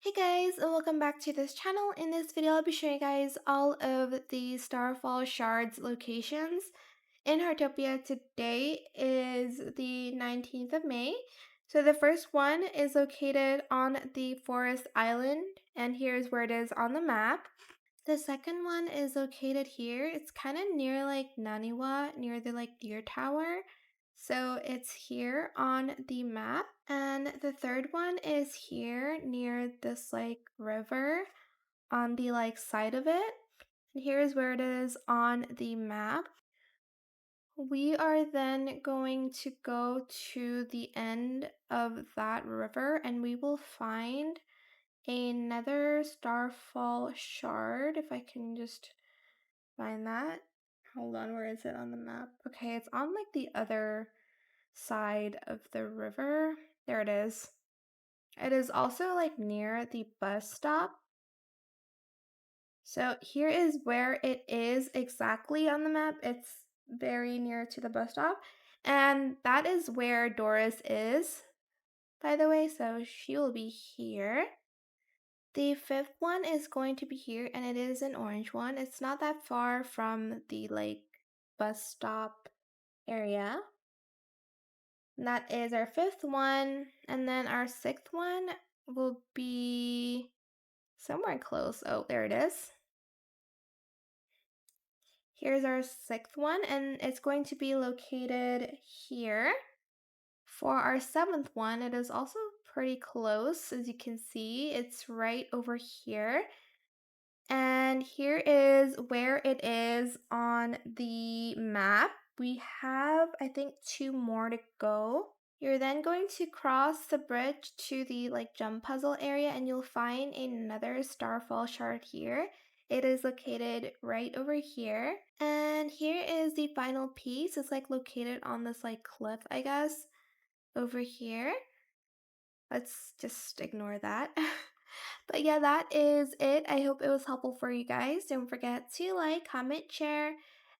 Hey guys, and welcome back to this channel. In this video, I'll be showing you guys all of the Starfall Shards locations in Heartopia. Today is the 19th of May. So the first one is located on the Forest Island, and here's where it is on the map. The second one is located here. It's kind of near like Naniwa, near the deer tower. So it's here on the map. And the third one is here near this river on the side of it. And here's where it is on the map. We are then going to go to the end of that river and we will find another Starfall Shard, if I can just find that. Hold on, where is it on the map? Okay, it's on the other side of the river. There it is. It is also near the bus stop. So here is where it is exactly on the map. It's very near to the bus stop. And that is where Doris is, by the way. So she will be here. The fifth one is going to be here, and it is an orange one. It's not that far from the bus stop area. And that is our fifth one. And then our sixth one will be somewhere close. Oh, there it is. Here's our sixth one, and it's going to be located here. For our seventh one, it is also pretty close. As you can see, it's right over here. And here is where it is on the map. We have, I think, 2 more to go. You're then going to cross the bridge to the jump puzzle area and you'll find another Starfall Shard here. It is located right over here. And here is the final piece. It's located on this cliff, I guess, over here. Let's just ignore that. But yeah, that is it. I hope it was helpful for you guys. Don't forget to like, comment, share,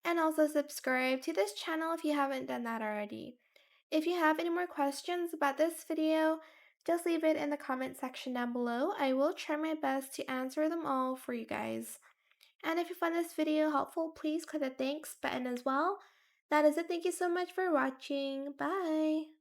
and also subscribe to this channel if you haven't done that already. If you have any more questions about this video, just leave it in the comment section down below. I will try my best to answer them all for you guys. And if you found this video helpful, please click the thanks button as well. That is it. Thank you so much for watching. Bye!